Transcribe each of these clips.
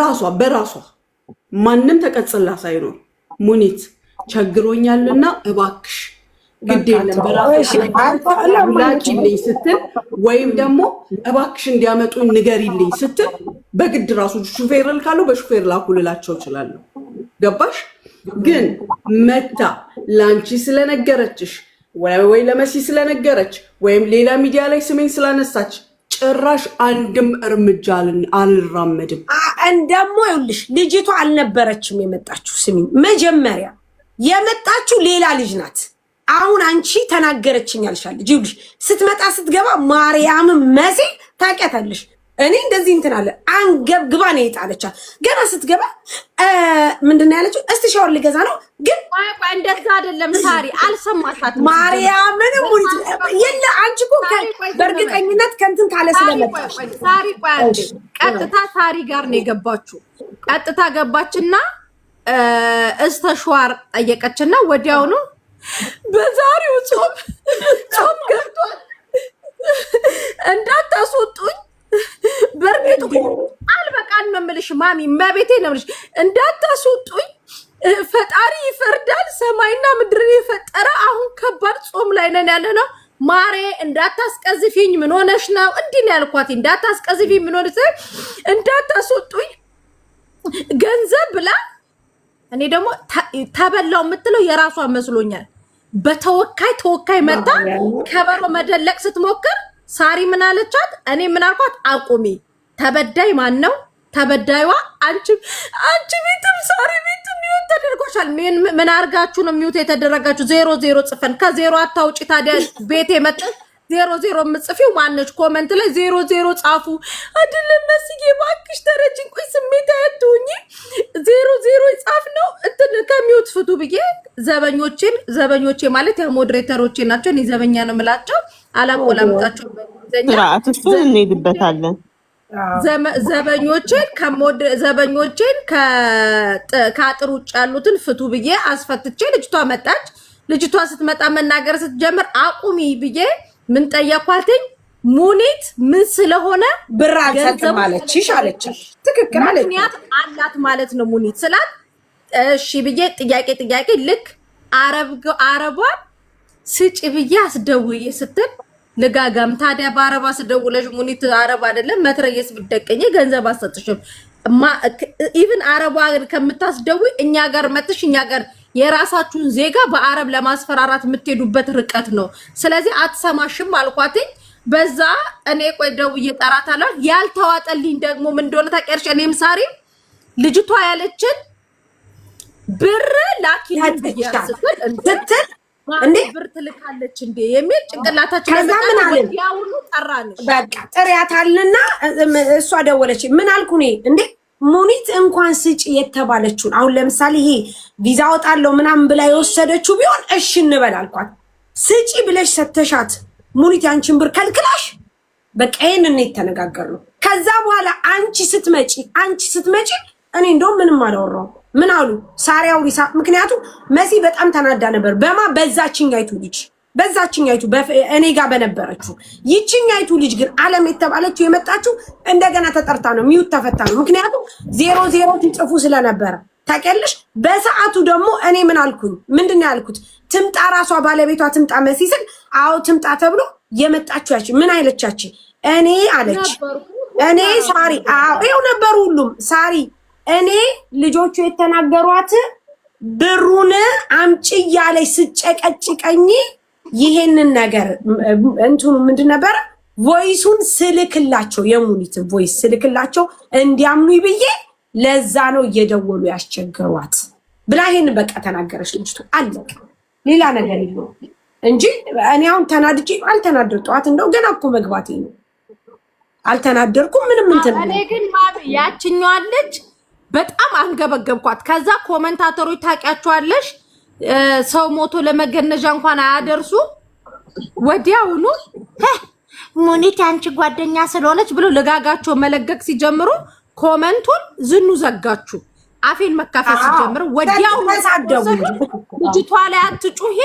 ራሷ በራሷ ማንም ተቀጽላ ሳይኖር ሙኒት ቸግሮኛልና እባክሽ ግድ የለም በራስሽ ላኪልኝ ስትል ወይም ደግሞ እባክሽ እንዲያመጡኝ ንገሪልኝ ስትል በግድ ራሱ ሹፌር ልካለው በሹፌር ላኩልላቸው እችላለሁ። ገባሽ? ግን መታ ላንቺ ስለነገረችሽ ወይ ለመሲ ስለነገረች ወይም ሌላ ሚዲያ ላይ ስሜን ስላነሳች ጭራሽ አንድም እርምጃ አልራመድም። እንደሞ ይኸውልሽ ልጅቷ አልነበረችም የመጣችው። ስሚኝ መጀመሪያ የመጣችው ሌላ ልጅ ናት። አሁን አንቺ ተናገረችኝ ያልሻለች ይኸውልሽ ስትመጣ ስትገባ ማርያም መሲ ታውቂያታለሽ። እኔ እንደዚህ እንትን አለ አንገብግባ ነው የጣለቻት። ገና ስትገባ ምንድነው ያለችው? እስቲ ሻወር ልገዛ ነው። ግን እንደዛ አይደለም ሳሪ አልሰማሻትም። ማርያምን ሙኒት የለ አንቺ እኮ በእርግጠኝነት ከንትን ካለ ስለመጣሽ ሳሪ ቆይ ቀጥታ ሳሪ ጋር ነው የገባችው። ቀጥታ ገባችና እስተሽዋር ጠየቀችና ወዲያውኑ በዛሬው ጾም ገብቷል እንዳታስወጡኝ በርግጥ አልበቃን መምልሽ ማሚ መቤቴ ነምልሽ እንዳታስወጡኝ ፈጣሪ ይፈርዳል ሰማይና ምድርን የፈጠረ አሁን ከባድ ጾም ላይ ነን ያለና ማሬ እንዳታስቀዝፊኝ ምን ሆነሽ ነው እንዲህ ነው ያልኳት። እንዳታስቀዝፊኝ ምን ሆነሽ እንዳታስወጡኝ ገንዘብ ብላ እኔ ደግሞ ተበላው የምትለው የራሷ መስሎኛል። በተወካይ መጣ ከበሮ መደለቅ ስትሞክር ሳሪ ምን አለቻት? እኔ ምን አልኳት? አቁሚ። ተበዳይ ማን ነው? ተበዳይዋ አንቺ ቤትም ሳሪ ቤትም ሚውት ተደርጎሻል። ምን አርጋችሁ ነው ሚውት የተደረጋችሁ? 00 ጽፈን ከዜሮ አታውጪ። ታዲያ ቤት የመጣች 00 የምጽፊው ማነች? ኮሜንት ላይ 00 ጻፉ። አይደለም መስዬ ባክሽ ተረጅኝ። ቆይ ስሜት አትሁኚ። 00 ይጻፍ ነው እንትን ከሚውት ፍቱ ብዬ ዘበኞቼ ማለት ያ ሞዴሬተሮቼ ናቸው። እኔ ዘበኛ ነው የምላቸው። አላቆላምጣቸው በእንግሊዘኛ እሱን እንሄድበታለን። ዘበኞቼን ከአጥር ውጭ ያሉትን ፍቱ ብዬ አስፈትቼ ልጅቷ መጣች። ልጅቷ ስትመጣ መናገር ስትጀምር አቁሚ ብዬ ምን ጠየኳትኝ? ሙኒት ምን ስለሆነ ብር አልሰጥም አለችሽ አለች። ትክክል አለች። ምክንያት አላት ማለት ነው ሙኒት ስላት እሺ ብዬ ጥያቄ ልክ አረቧን ስጪ ብዬ አስደውዬ ስትል ልጋጋም ታዲያ በአረባ ስደውለሽ ሙኒት አረብ አይደለም መትረየስ ብትደቀኝ ገንዘብ አሰጥሽም ኢቭን አረባ ከምታስደውይ እኛ ጋር መጥሽ እኛ ጋር የራሳችሁን ዜጋ በአረብ ለማስፈራራት የምትሄዱበት ርቀት ነው። ስለዚህ አትሰማሽም አልኳትኝ። በዛ እኔ ቆይ ደውዬ እጠራታለሁ። ያልተዋጠልኝ ደግሞ ምን እንደሆነ ታውቂያለሽ? እኔም ሳሪ ልጅቷ ያለችን ብር ላኪ ስትል እንዴ ብር ትልካለች እንዴ የሚል ጭንቅላታችን ያውሉ ጠራንሽ። በቃ ጥሪያታልና እሷ ደወለች። ምን አልኩ እኔ እንዴ ሙኒት እንኳን ስጪ የተባለችውን አሁን ለምሳሌ ይሄ ቪዛ ወጣለው ምናምን ብላ የወሰደችው ቢሆን እሺ እንበል አልኳት። ስጪ ብለሽ ሰተሻት ሙኒት ያንቺን ብር ከልክላሽ በቃ ይሄንን ነው የተነጋገርነው። ከዛ በኋላ አንቺ ስትመጪ እኔ እንደውም ምንም አላወራሁም። ምን አሉ ሳሪያው ሊሳ ምክንያቱም መሲ በጣም ተናዳ ነበር። በዛችኛይቱ ልጅ እኔ ጋር በነበረችው ይችኛይቱ ልጅ ግን አለም የተባለችው የመጣችው እንደገና ተጠርታ ነው ሚውት ተፈታ ነው። ምክንያቱም 00 ትጽፉ ስለነበረ ታውቂያለሽ። በሰዓቱ ደግሞ እኔ ምን አልኩኝ? ምንድነው ያልኩት? ትምጣ ራሷ ባለቤቷ ትምጣ መሲ ስል አዎ ትምጣ ተብሎ የመጣችው ያቺ ምን አይለቻች? እኔ አለች እኔ ሳሪ አዎ ይኸው ነበሩ ሁሉም ሳሪ እኔ ልጆቹ የተናገሯት ብሩን አምጪ እያለች ስጨቀጭቀኝ ይሄንን ነገር እንትኑ ምንድን ነበር ቮይሱን ስልክላቸው የሙኒትን ቮይስ ስልክላቸው እንዲያምኑኝ ብዬ ለዛ ነው እየደወሉ ያስቸገሯት ብላ ይሄን በቃ ተናገረች ልጅቱ። አለቀ። ሌላ ነገር የለውም እንጂ እኔ አሁን ተናድጄ አልተናደርጧት እንደው ገና እኮ መግባቴ ነው። አልተናደርኩም ምንም እንትን እኔ ግን ያችኛዋ ልጅ በጣም አንገበገብኳት። ከዛ ኮሜንታተሮች ታውቂያቸዋለሽ ሰው ሞቶ ለመገነዣ እንኳን አያደርሱ ወዲያውኑ ሙኒት አንቺ ጓደኛ ስለሆነች ብሎ ለጋጋቸው መለገቅ ሲጀምሩ ኮሜንቱን ዝኑ ዘጋችሁ። አፌን መካፈል ሲጀምሩ ወዲያውኑ ልጅቷ ላይ አትጩሂ።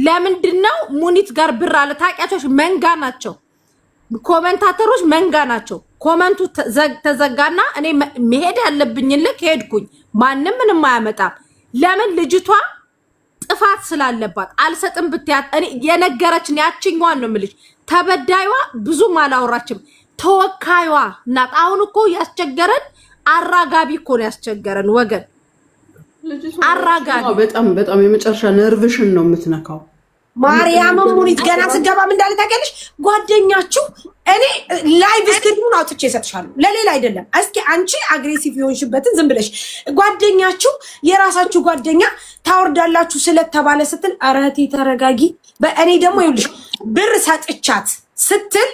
ለምንድነው ሙኒት ጋር ብር አለ ታውቂያቸውሽ መንጋ ናቸው። ኮሜንታተሮች መንጋ ናቸው። ኮመንቱ ተዘጋና እኔ መሄድ ያለብኝ ልክ ሄድኩኝ። ማንም ምንም አያመጣም። ለምን ልጅቷ ጥፋት ስላለባት አልሰጥም ብትያት እኔ የነገረችን ያችኛዋን ነው የምልሽ። ተበዳይዋ ብዙም አላወራችም። ተወካይዋ እናት አሁን እኮ ያስቸገረን አራጋቢ እኮ ነው ያስቸገረን ወገን። አራጋቢ በጣም የመጨረሻ ነርቭሽን ነው የምትነካው። ማርያም ሙኒት ገና ስገባም እንዳለ ታውቂያለሽ። ጓደኛችሁ እኔ ላይቭ ስክሪኑን አውጥቼ እሰጥሻለሁ ለሌላ አይደለም። እስኪ አንቺ አግሬሲቭ የሆንሽበትን ዝም ብለሽ ጓደኛችሁ የራሳችሁ ጓደኛ ታወርዳላችሁ ስለተባለ ስትል ኧረ እህቴ ተረጋጊ። በእኔ ደግሞ ይኸውልሽ ብር ሰጥቻት ስትል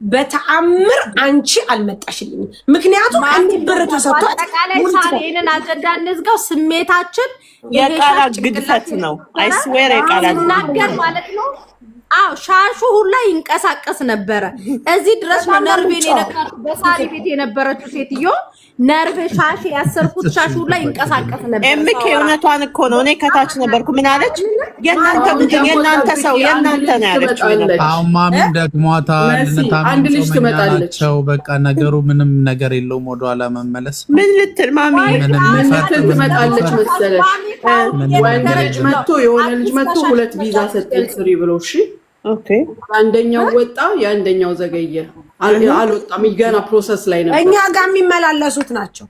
በተአምር አንቺ አልመጣሽልኝም። ምክንያቱም አንድ ብር ተሰጥቷት አጠቃላይ ሳሪንን አጀንዳ እንዝጋው። ስሜታችን የቃላት ግድፈት ነው። አይ ስዌር የቃላት ነገር ማለት ነው። አዎ ሻሹ ሁላ ይንቀሳቀስ ነበረ። እዚህ ድረስ ነው ነርቬን የነካት በሳሪ ቤት የነበረችው ሴትዮ ነርቬ ሻሽ ያሰርኩት ሻሹ ሁላ ይንቀሳቀስ ነበር። ኤምኬ እውነቷን እኮ ነው። እኔ ከታች ነበርኩ። ምን አለች? የእናንተ ሰው የእናንተ ነው ያለችው። አሁን ማሚም ደግሟታል። አንድ ልጅ ትመጣለች። በቃ ነገሩ ምንም ነገር የለውም። ወደኋላ መመለስ ምን ልትል ማሚ ትመጣለች መሰለሽ? ወንድ ልጅ መጥቶ የሆነ ልጅ መጥቶ 2 ቪዛ ሰጠኝ ስሪ ብሎ እሺ ኦኬ አንደኛው ወጣ፣ ያንደኛው ዘገየ። አልወጣም፣ ገና ፕሮሰስ ላይ ነበር። እኛ ጋር የሚመላለሱት ናቸው።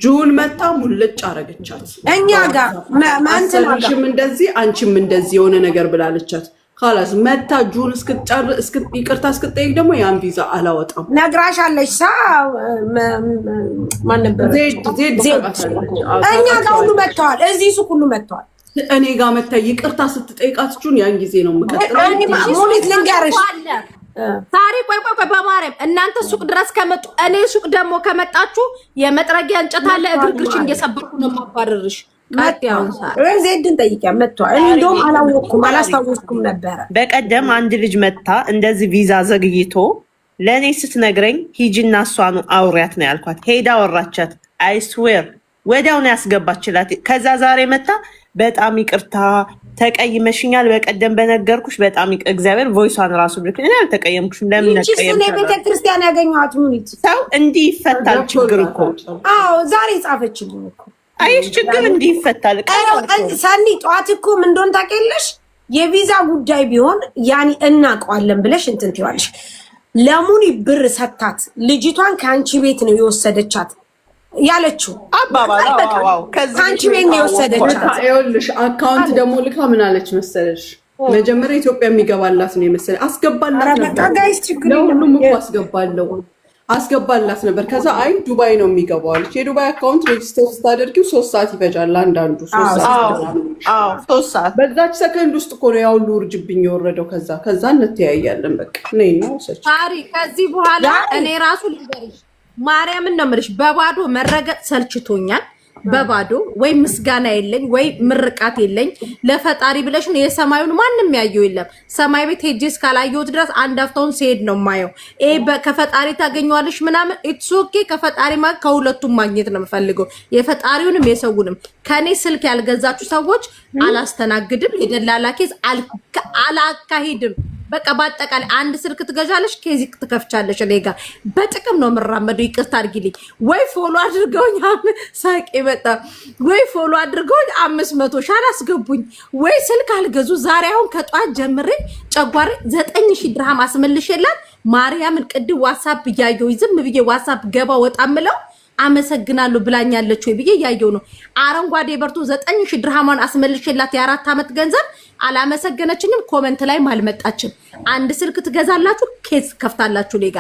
ጁን መጣ ሙልጭ አረገቻት። እኛ ጋር ማንተናሽም እንደዚህ አንቺም እንደዚህ የሆነ ነገር ብላለቻት። خلاص መጣ ጁን ይቅርታ እስክትጠይቅ ደግሞ ያን ቪዛ አላወጣም ነግራሻለች። ማን ነበር? ዜድ እኛ ጋር ሁሉ መጥተዋል። እዚህ ሱቅ ሁሉ መጥተዋል። እኔ ጋር መታ ይቅርታ ስትጠይቃት ጁን ያን ጊዜ ነው የምቀጥለው። ሙኒት ልንገርሽ ሳሪ ቆይ በማርያም እናንተ ሱቅ ድረስ ከመጡ እኔ ሱቅ ደግሞ ከመጣችሁ የመጥረጊያ እንጨት አለ እግርግርሽን እየሰበርኩ ነው የማባረርሽ። ዜድን ጠይቂያ መጥቷል። እኔ እንደውም አላወቅኩም አላስታወስኩም ነበረ። በቀደም አንድ ልጅ መታ እንደዚህ ቪዛ ዘግይቶ ለእኔ ስትነግረኝ ሂጂና እሷኑ አውሪያት ነው ያልኳት። ሄዳ አወራቻት። አይስዌር ወዲያው ነው ያስገባችላት። ከዛ ዛሬ መታ በጣም ይቅርታ ተቀይመሽኛል፣ በቀደም በነገርኩሽ በጣም እግዚአብሔር ቮይሷን ራሱ ብልክ እኔ አልተቀየምኩሽም። ለምን ነቀየም? ቤተክርስቲያን ያገኘኋት ሙኒት ሰው እንዲህ ይፈታል። ችግር እኮ አዎ ዛሬ ጻፈችልኝ እኮ አይሽ ችግር እንዲህ ይፈታል። ሳኒ ጠዋት እኮ ምን እንደሆነ ታውቂያለሽ? የቪዛ ጉዳይ ቢሆን ያኒ እናውቀዋለን ብለሽ እንትን ትይዋለሽ። ለሙኒ ብር ሰታት ልጅቷን ከአንቺ ቤት ነው የወሰደቻት ያለችው አባባል። አዎ ከአንቺ ቤት ነው የወሰደቻት። ይኸውልሽ አካውንት ደግሞ ልካ ምን አለች መሰለሽ? መጀመሪያ ኢትዮጵያ የሚገባላት ነው የመሰለኝ። አስገባላት ነበር ለሁሉም እኮ አስገባላት ነበር። ከዛ አይ ዱባይ ነው የሚገባው አለች። የዱባይ አካውንት ሬጅስተር ስታደርጊው 3 ሰዓት ይፈጃል። አንዳንዱ 3 ሰዓት በዛች ሰከንድ ውስጥ እኮ ነው ያውሉ ውርጅብኝ የወረደው። ከዛ እንተያያለን በቃ ነይ ነው ሰች ታሪ። ከዚህ በኋላ እኔ ራሱ ልንገርሽ ማርያምን ነው የምልሽ፣ በባዶ መረገጥ ሰልችቶኛል። በባዶ ወይ ምስጋና የለኝ ወይ ምርቃት የለኝ። ለፈጣሪ ብለሽ ነው። የሰማዩን ማንም ያየው የለም። ሰማይ ቤት ሄጄ እስካላየሁት ድረስ አንድ አፍታውን ሲሄድ ነው ማየው። ከፈጣሪ ታገኘዋለሽ ምናምን ኢትስ ኦኬ። ከፈጣሪ ከሁለቱም ማግኘት ነው የምፈልገው፣ የፈጣሪውንም የሰውንም። ከኔ ስልክ ያልገዛችሁ ሰዎች አላስተናግድም። የደላላ ኬዝ አላካሂድም። በቃ በአጠቃላይ አንድ ስልክ ትገዣለሽ፣ ኬዝ ትከፍቻለሽ። እኔ ጋር በጥቅም ነው የምራመደው። ይቅርታ አድርጊልኝ። ወይ ፎሎ አድርገውኝ ሳቄ መጣ። ወይ ፎሎ አድርገውኝ 500 ሺህ አላስገቡኝ፣ ወይ ስልክ አልገዙ። ዛሬ አሁን ከጧት ጀምሬ ጨጓሬ 9000 ድርሃም አስመልሼላት ማርያምን ቅድም ዋትስአፕ እያየሁኝ ዝም ብዬ ዋትስአፕ ገባ ወጣ ምለው አመሰግናለሁ ብላኛለች ወይ ብዬ እያየሁ ነው። አረንጓዴ በርቶ 9000 ድርሃማን አስመልሼላት የ4 ዓመት ገንዘብ አላመሰገነችኝም። ኮመንት ላይ አልመጣችም። አንድ ስልክ ትገዛላችሁ፣ ኬዝ ከፍታላችሁ። ሌጋ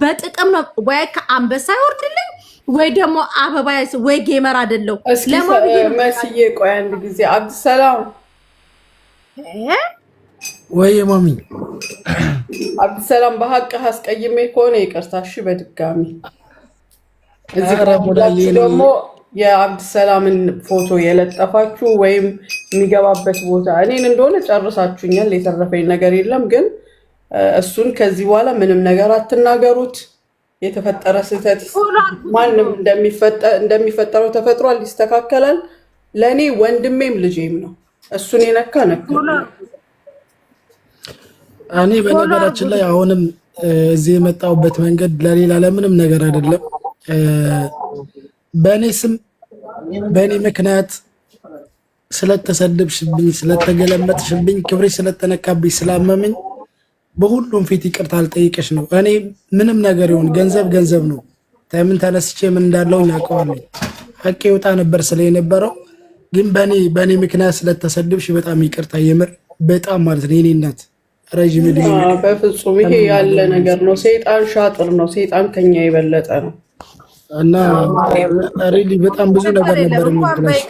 በጥቅም ነው። ወይ ከአንበሳ ይወርድልኝ ወይ ደግሞ አበባ ወይ ጌመር አይደለው። መስዬ ቆይ አንድ ጊዜ አብዱሰላም ወይ ማሚ አብዱሰላም በሐቅ አስቀይሜ ከሆነ ይቅርታ እሺ። በድጋሚ እዚህ ደግሞ የአብዱሰላምን ፎቶ የለጠፋችሁ ወይም የሚገባበት ቦታ እኔን እንደሆነ ጨርሳችሁኛል። የተረፈኝ ነገር የለም። ግን እሱን ከዚህ በኋላ ምንም ነገር አትናገሩት። የተፈጠረ ስህተት ማንም እንደሚፈጠረው ተፈጥሯል፣ ይስተካከላል። ለእኔ ወንድሜም ልጄም ነው። እሱን የነካ ነካ። እኔ በነገራችን ላይ አሁንም እዚህ የመጣሁበት መንገድ ለሌላ ለምንም ነገር አይደለም። በእኔ ስም በእኔ ምክንያት ስለተሰደብሽብኝ፣ ስለተገለመጥሽብኝ፣ ክብሬ ስለተነካብኝ፣ ስላመመኝ በሁሉም ፊት ይቅርታ አልጠይቅሽ ነው። እኔ ምንም ነገር ይሁን ገንዘብ ገንዘብ ነው። ምን ተነስቼ ምን እንዳለው ያውቀዋለሁ። ሀቄ ይወጣ ነበር ስለ የነበረው ግን በእኔ ምክንያት ስለተሰደብሽ በጣም ይቅርታ፣ የምር በጣም ማለት ነው። የኔ እናት ረጅም ዕድሜ። በፍጹም ይሄ ያለ ነገር ነው። ሰይጣን ሻጥር ነው። ሰይጣን ከኛ የበለጠ ነው። እና ሪሊ በጣም ብዙ ነገር ነበር የሚብለሽ።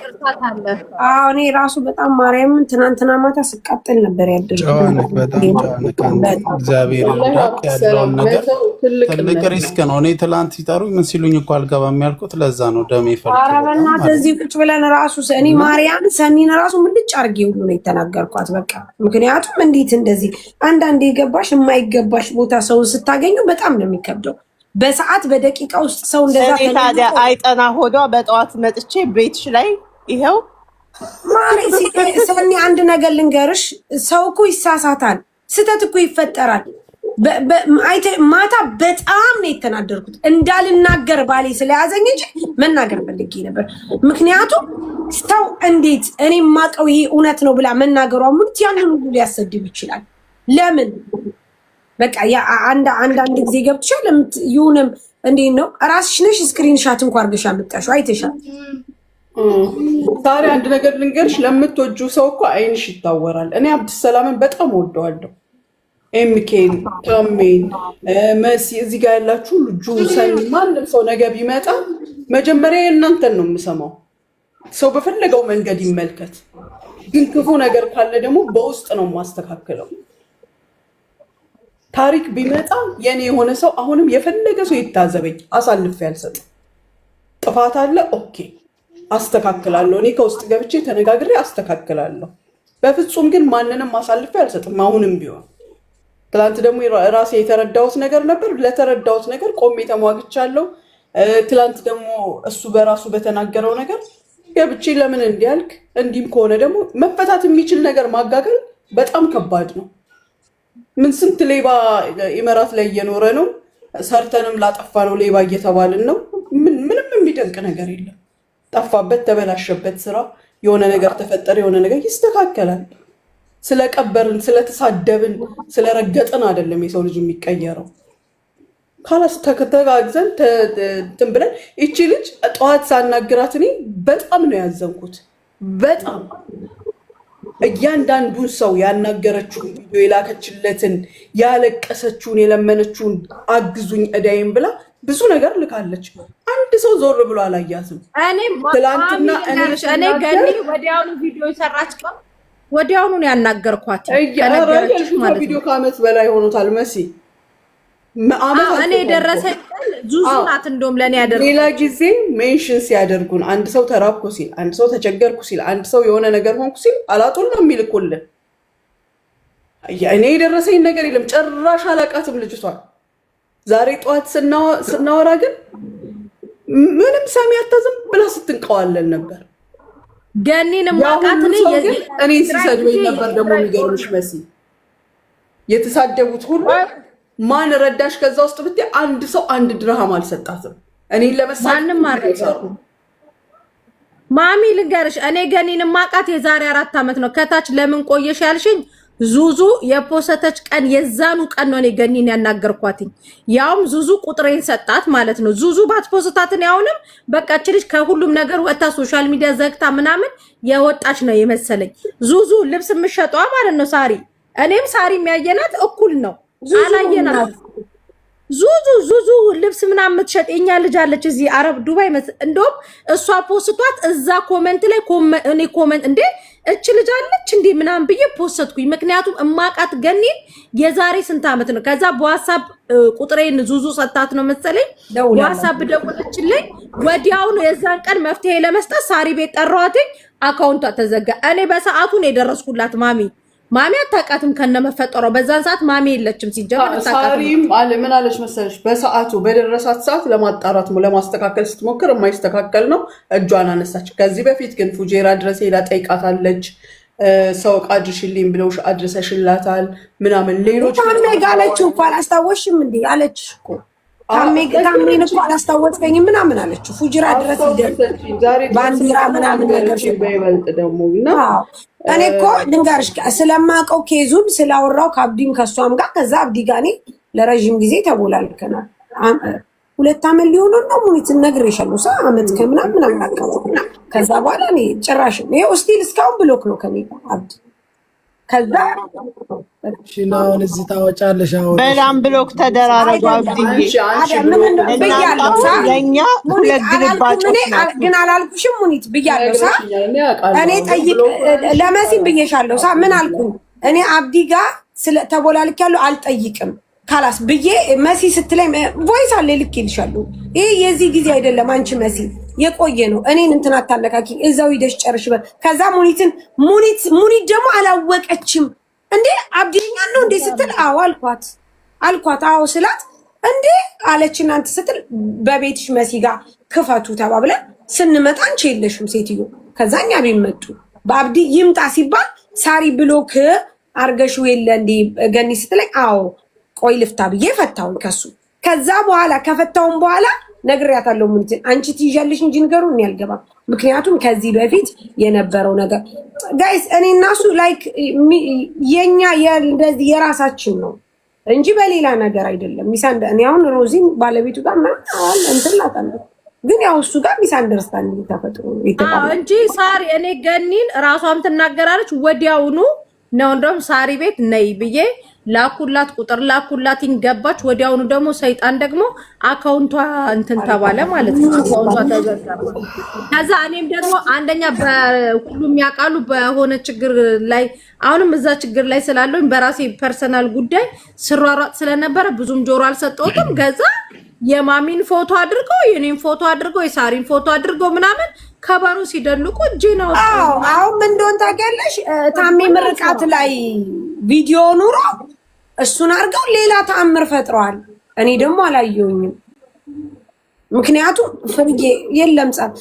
እኔ ራሱ በጣም ማርያምን ትናንትና ማታ ስቃጠል ነበር ያደረኩት። እግዚአብሔር ይርዳክ። ያለውን ነገር ትልቅ ሪስክ ነው። እኔ ትላንት ሲጠሩኝ ምን ሲሉኝ እኮ አልገባም ያልኩት ለዛ ነው። ደሜ ይፈልጥ። ኧረ በእናትህ እዚህ ቁጭ ብለን ራሱ እኔ ማርያም ሰኒን ራሱ ምልጭ አድርጌ ሁሉ ነው የተናገርኳት። በቃ ምክንያቱም እንዴት እንደዚህ አንዳንዴ የገባሽ የማይገባሽ ቦታ ሰው ስታገኙ በጣም ነው የሚከብደው። በሰዓት በደቂቃ ውስጥ ሰው እንደዛ ታዲያ አይጠና ሆዷ በጠዋት መጥቼ ቤትሽ ላይ ይሄው ሰኒ አንድ ነገር ልንገርሽ፣ ሰው እኮ ይሳሳታል፣ ስህተት እኮ ይፈጠራል። ማታ በጣም ነው የተናደርኩት እንዳልናገር ባሌ ስለያዘኝ እንጂ መናገር ፈልጌ ነበር። ምክንያቱም ሰው እንዴት እኔ ማቀው ይሄ እውነት ነው ብላ መናገሯ ሙሉት ያንን ሁሉ ሊያሰድብ ይችላል። ለምን በቃ አንዳንድ ጊዜ ገብተሻል ይሁንም እንዴት ነው ራስሽ ነሽ ስክሪንሻት እንኳን አድርገሽ አመጣሽው አይተሻል። ዛሬ አንድ ነገር ልንገርሽ፣ ለምትወጁ ሰው እኮ አይንሽ ይታወራል። እኔ አብዱሰላምን በጣም ወደዋለሁ። ኤምኬን፣ ታሜን፣ መሲ እዚህ ጋር ያላችሁ ልጁ ሰኒ ማንም ሰው ነገ ቢመጣ መጀመሪያ እናንተን ነው የምሰማው። ሰው በፈለገው መንገድ ይመልከት፣ ግን ክፉ ነገር ካለ ደግሞ በውስጥ ነው የማስተካክለው። ታሪክ ቢመጣ የኔ የሆነ ሰው አሁንም የፈለገ ሰው ይታዘበኝ፣ አሳልፌ አልሰጥም። ጥፋት አለ ኦኬ አስተካክላለሁ። እኔ ከውስጥ ገብቼ ተነጋግሬ አስተካክላለሁ። በፍጹም ግን ማንንም አሳልፌ አልሰጥም። አሁንም ቢሆን ትላንት ደግሞ ራሴ የተረዳሁት ነገር ነበር። ለተረዳሁት ነገር ቆሜ ተሟግቻለሁ። ትላንት ደግሞ እሱ በራሱ በተናገረው ነገር ገብቼ ለምን እንዲያልክ እንዲህም ከሆነ ደግሞ መፈታት የሚችል ነገር ማጋገል በጣም ከባድ ነው። ምን ስንት ሌባ ኢመራት ላይ እየኖረ ነው። ሰርተንም ላጠፋ ነው ሌባ እየተባልን ነው። ምንም የሚደንቅ ነገር የለም። ጠፋበት፣ ተበላሸበት ስራ የሆነ ነገር ተፈጠረ፣ የሆነ ነገር ይስተካከላል። ስለቀበርን፣ ስለተሳደብን፣ ስለረገጥን አይደለም የሰው ልጅ የሚቀየረው። ካላስ ተጋግዘን እንትን ብለን ይቺ ልጅ ጠዋት ሳናግራት እኔ በጣም ነው ያዘንኩት። በጣም እያንዳንዱን ሰው ያናገረችውን ቪዲዮ የላከችለትን ያለቀሰችውን የለመነችውን አግዙኝ እዳይም ብላ ብዙ ነገር ልካለች። አንድ ሰው ዞር ብሎ አላያትም። ትላንትና እኔ ገኒ ወዲያውኑ ቪዲዮ ሰራች ቀን ወዲያውኑ ነው ያናገርኳት። ቪዲዮ ከዓመት በላይ ሆኖታል መሲ። እኔ የደረሰኝ ዙዙ ናት እንደውም ለእኔ ያደረገ። ሌላ ጊዜ ሜንሽን ሲያደርጉን አንድ ሰው ተራብኩ ሲል፣ አንድ ሰው ተቸገርኩ ሲል፣ አንድ ሰው የሆነ ነገር ሆንኩ ሲል አላጡን ነው የሚልኩልን። እኔ የደረሰኝ ነገር የለም። ጭራሽ አላቃትም ልጅቷን። ዛሬ ጠዋት ስናወራ ግን ምንም ሰሚ አታዝም ብላ ስትንቀዋለን ነበር። ገኒን ማቃት እኔ ሲሰድበኝ ነበር። ደግሞ የሚገርምሽ መሲ የተሳደቡት ሁሉ ማን ረዳሽ ከዛ ውስጥ ብትይ አንድ ሰው አንድ ድርሃም አልሰጣትም። እኔን ለመሳንም ማረጋሩ ማሚ ልንገርሽ፣ እኔ ገኒን ማቃት የዛሬ 4 ዓመት ነው። ከታች ለምን ቆየሽ ያልሽኝ ዙዙ የፖሰተች ቀን የዛኑ ቀን ነው እኔ ገኒን ያናገርኳትኝ። ያውም ዙዙ ቁጥሬን ሰጣት ማለት ነው። ዙዙ ባትፖስታትን ያውንም በቃች ልጅ ከሁሉም ነገር ወጣ ሶሻል ሚዲያ ዘግታ ምናምን የወጣች ነው የመሰለኝ። ዙዙ ልብስ የምትሸጠዋ ማለት ነው ሳሪ፣ እኔም ሳሪ የሚያየናት እኩል ነው። አላየናት ዙዙ ልብስ ምናምን የምትሸጥ የኛ ልጅ አለች እዚህ አረብ ዱባይ እንደውም እሷ ፖስቷት እዛ ኮመንት ላይ እኔ ኮመንት እንዴ እች ልጅ አለች እንዴ ምናምን ብዬ ፖስትኩኝ። ምክንያቱም እማቃት ገኒን የዛሬ ስንት ዓመት ነው። ከዛ በዋትስአፕ ቁጥሬን ዙዙ ሰጣት ነው መሰለኝ። በዋትስአፕ ደወለችልኝ። ወዲያው ነው የዛን ቀን መፍትሄ ለመስጠት ሳሪ ቤት ጠራኋትኝ። አካውንቷ ተዘጋ። እኔ በሰዓቱ ነው የደረስኩላት። ማሚ አታውቃትም ከነመፈጠሯ። በዛን ሰዓት ማሚ የለችም ሲጀምር። ሳሪም አለ ምን አለች መሰለሽ፣ በሰዓቱ በደረሳት ሰዓት ለማጣራት ለማስተካከል ስትሞክር የማይስተካከል ነው እጇን አነሳች። ከዚህ በፊት ግን ፉጄራ ድረስ ሄዳ ጠይቃታለች። ሰው ዕቃ አድርሽልኝ ብለውሽ አድርሰሽላታል ምናምን። ሌሎች ታሜ ጋለችው እኮ አላስታወሽም እንዴ አለችሽ እኮ ታሜን እኮ አላስታወስከኝም ምናምን አለችው። ፉጅራ ድረስ ባንዲራ ምናምን ነገር በይበልጥ ደግሞ እኔ እኮ ልንገርሽ ስለማውቀው ኬዙን ስላወራው ከአብዲም ከሷም ጋር ከዛ አብዲ ጋር እኔ ለረዥም ጊዜ ተቦላልከናል። 2 ዓመት ሊሆነው ነው ሙኒት ነግሬሻለሁ። ዓመት ከምናምን አናውቀው። ከዛ በኋላ እኔ ጭራሽ ይሄው ስቲል እስካሁን ብሎክ ነው ከኔ አብዲ። ከዛ ሽናውን እዚህ ታወጫለሽ። አሁን በላም ብሎክ ተደራረጉ። አብዲ ለኛ ሁለት ግልባጭ ግን አላልኩሽም ሙኒት ብያለሁ። እኔ ጠይቅ ለመሲም ብዬሻለሁ። ምን አልኩኝ እኔ አብዲ ጋር ስለ ተቦላልክ ያለው አልጠይቅም ካላስ ብዬ መሲ ስትለኝ ቮይስ አለ ልክ ይልሻለሁ። ይሄ የዚህ ጊዜ አይደለም አንቺ መሲ የቆየ ነው። እኔን እንትን አታለካኪ እዛው ሂደሽ ጨርሽ። ከዛ ሙኒት ደግሞ አላወቀችም እንዴ አብዲኛ ነው እንዴ ስትል አዎ አልኳት አዎ ስላት እንዴ አለች። እናንተ ስትል በቤትሽ መሲ ጋር ክፈቱ ተባብለን ስንመጣ አንቺ የለሽም ሴትዮ። ከዛኛ ቢመጡ በአብዲ ይምጣ ሲባል ሳሪ ብሎክ አርገሽው የለ እንዴ ገኒ ስትለኝ አዎ ቆይ ልፍታ ብዬ ፈታውን ከሱ። ከዛ በኋላ ከፈታውን በኋላ ነግሬያታለሁ። ምን አንቺ ትይዣለሽ እንጂ ንገሩን እኔ አልገባም። ምክንያቱም ከዚህ በፊት የነበረው ነገር ጋይስ እኔ እና እሱ ላይክ የኛ እንደዚህ የራሳችን ነው እንጂ በሌላ ነገር አይደለም። እኔ አሁን ሮዚን ባለቤቱ ጋር ማለት እንትን ላታለሁ ግን ያው እሱ ጋር ሚስ አንደርስታንዲንግ ተፈጥሮ ይተካል እንጂ ሳሪ እኔ ገኒን ራሷም ትናገራለች። ወዲያውኑ ነው እንደውም ሳሪ ቤት ነይ ብዬ ላኩላት ቁጥር ላኩላት ገባች። ወዲያውኑ ደግሞ ሰይጣን ደግሞ አካውንቷ እንትን ተባለ ማለት ነው። አካውንቷ ተዘጋ። ከዛ እኔም ደግሞ አንደኛ በሁሉም ያውቃሉ በሆነ ችግር ላይ አሁንም እዛ ችግር ላይ ስላለኝ በራሴ ፐርሰናል ጉዳይ ስሯሯጥ ስለነበረ ብዙም ጆሮ አልሰጠሁትም። ገዛ የማሚን ፎቶ አድርገው የኔን ፎቶ አድርገው የሳሪን ፎቶ አድርገው ምናምን ከበሩ ሲደልቁ እጄ ነው። አሁን ምን እንደሆነ ታውቂያለሽ? ታሜ ምርቃት ላይ ቪዲዮ ኑሮ እሱን አድርገው ሌላ ተአምር ፈጥረዋል። እኔ ደግሞ አላየሁኝም። ምክንያቱም ፍርጌ የለም ጻፍ